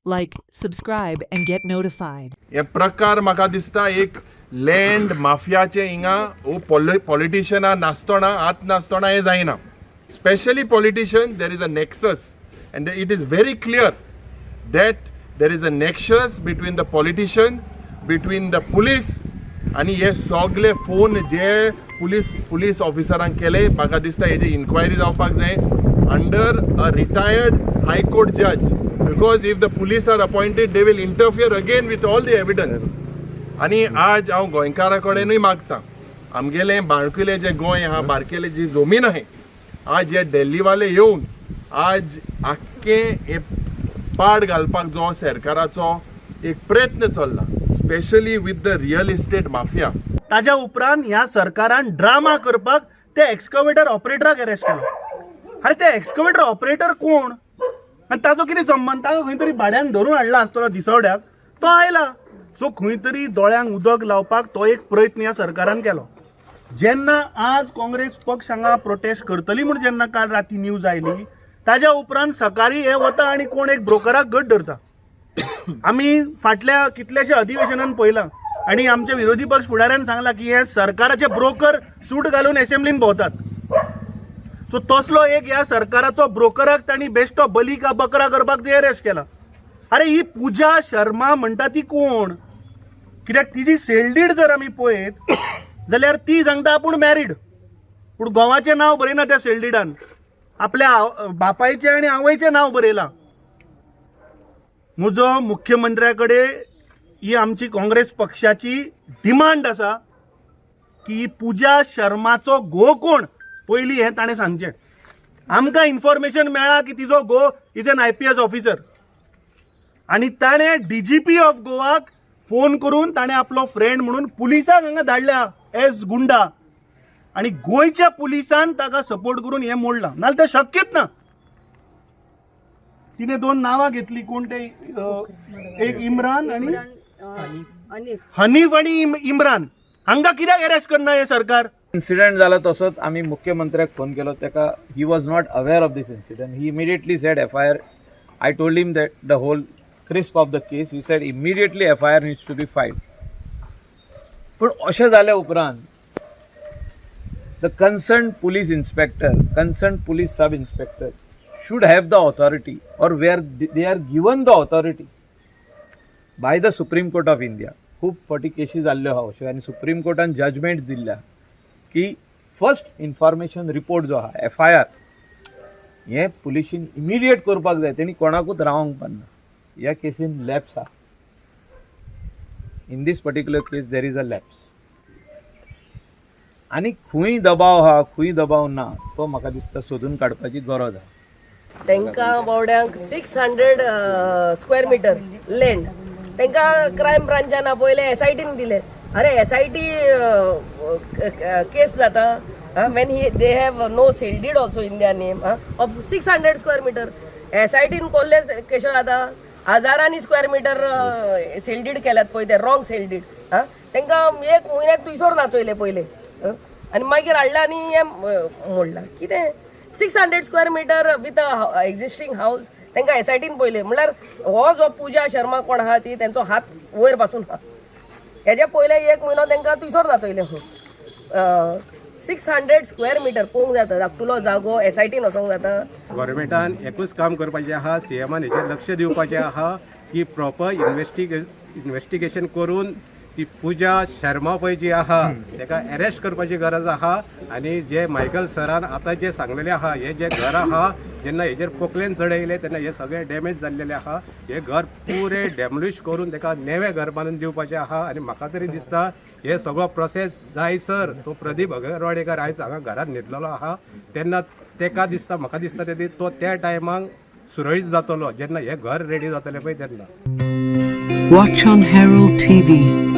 Like, subscribe and get notified. हे प्रकार म्हाका दिसता एक लँड माफियाचे हिंगा पॉलिटिशियनां नासतना आत नासतना हे जायना. Specially politician there is a nexus end it is very clear that there is a nexus between the politicians, between the police आणि हे सगळे फोन जे पुलीस ऑफिसरांक केले म्हाका दिसता हेजी इन्क्वायरी जावपाक जाय अंडर अ रिटायर्ड हायकोर्ट जज, because if the police are appointed they will interfere again with all the evidence. आणि आज हांव गोंयकारा कडेनूय मागता आमगेले बाळकिले जे गोंय आहा बारकेले जी जमीन आहे आज हे दिल्लीवाले येवन आज आख्खें हे पाड घालपाक जो सरकाराचो एक प्रयत्न चल्ला specially with the real estate mafia. ताज्या उपरांत ह्या सरकारान ड्रामा करपाक ते एक्सकवेटर ऑपरेटराक अरेस्ट केलो. अरे ते एक्सकवेटर ऑपरेटर कोण आनी ताजो कितें संबंध? ताका खंय तरी भाड्यान धरून हाडला आसतलो दिसवड्याक, तो आयला. सो खंय तरी दोळ्यांक उदक लावपाक तो एक प्रयत्न ह्या सरकारान केलो. जेन्ना आज काँग्रेस पक्ष हांगा प्रोटेस्ट करतली म्हूण जेन्ना काल राती न्यूज आयली ताज्या उपरांत सकाळी हे वता आनी कोण एक ब्रोकराक घट धरता. आमी फाटल्या कितल्याशा अधिवेशनान पळयलां आनी आमच्या विरोधी पक्ष फुडाऱ्यान सांगला की हे सरकाराचे ब्रोकर सूट घालून असेंब्लीन भोंवतात. सो तसलो एक ह्या सरकाराचो ब्रोकराक तांणी बेश्टो बली का बकरा करपाक ते अरेस्ट केला. अरे ही पूजा शर्मा म्हणटा ती कोण? कित्याक तिजी सेलडीड जर आमी पळयत जाल्यार ती सांगता आपूण मॅरीड, पूण घोवाचें नांव बरयना त्या सेलडीडान, आपल्या बापायचें आनी आवयचें नांव बरयलां. म्हजो मुख्यमंत्र्या कडेन ही आमची काँग्रेस पक्षाची डिमांड आसा की पूजा शर्माचो घो कोण पयलीं हें ताणें सांगचें. आमकां इन्फॉर्मेशन मेळ्ळा की तिजो घो इज एन IPS ऑफिसर आनी ताणें DGP ऑफ गोवाक फोन करून ताणें आपलो फ्रेंड म्हणून पुलिसाक हांगा धाडल्या एज गुंडा आनी गोंयच्या पुलिसान ताका सपोर्ट करून हें मोडलां. नाल्यार तें शक्यच ना. तिणें दोन नांवां घेतली, कोण ते एक इम्रान आनी हनीफ आनी इम्रान. हांकां कित्याक अरेस्ट करना हे सरकार? इन्सिडेंट जाला तसोच आम्ही मुख्यमंत्र्याक फोन केलो. तेका he was not aware of this incident. He immediately said FIR. I told him that the whole crisp of the case. He said immediately FIR needs to be filed. पण अशें जाल्या उपरांत the concern police inspector, concern police sub inspector should have the authority or where they are given the authority by the Supreme Court of India. खूप फावटी केसी जाल्ल्यो आहा अश्यो आनी सुप्रीम कोर्टान जजमेंट दिल्ल्या की फर्स्ट इन्फॉर्मेशन रिपोर्ट जो आहा FIR हे पुलिशीन इमिडिएट करपाक जाय. तेणी कोणाकूच रावंक पारना. ह्या केसीन लॅप्स आहा. In these particular case there is a lapse. आनी खंय दबाव आहा खंय दबाव ना तो म्हाका दिसता सोदून काडपाची गरज आहा. तांकां बावड्यांक 600 स्क्वेअर मीटर लँड तांकां क्रायम ब्रांचान पयले SITन दिले. अरे SIT केस जाता when they have no sale deed also in their name of 600 square meter. SITन कोल्ले Kesho जाता हजारांनी स्क्वेअर मीटर सेल डीड केल्यात पळय ते रॉंग सेल डीड. तांकां एक म्हयन्याक तुयसोर नाचयले पयले आनी मागीर हाडला आनी हें मोडला. कितें 600 square metre with a existing house तांकां SITन पयले म्हणल्यार हो जो पूजा शर्मा कोण आहा ती तेंचो हात वयर पासून आहा. हेजे पयले एक म्हयनो तांकां तुयसोर नाचयले. 600 स्क्वेअर मीटर पळोवंक जाता. धाकटुलो जागो SITन वचोंक जाता. गव्हर्मेंटान एकूच काम करपाचें आहा, CMन हेचेर लक्ष दिवपाचें आहा की प्रॉपर इन्व्हेस्टिगेशन करून ती पूजा शर्मा पळय जी आहा ताका अरेस्ट करपाची गरज आहा. आनी जे मायकल सरान आतां जे सांगलेलें आहा हे जे घर आहा जेन्ना हेजेर पोकलेन चडयले तेन्ना हे सगळे डॅमेज जाल्लेले आहा. हे घर पुरे डॅमोलिश करून ताका नेवें घर बांदून दिवपाचें आहा. आनी म्हाका तरी दिसता हे सगळो प्रोसेस जायसर तो प्रदीप अगरवाडेकर आयज हांगा घरांत न्हिदलेलो आहा तेन्ना तेका दिसता म्हाका दिसता तो त्या टायमाक सुरळीत जातलो जेन्ना हे घर रेडी जातलें पळय तेन्ना. Watch on Herald TV.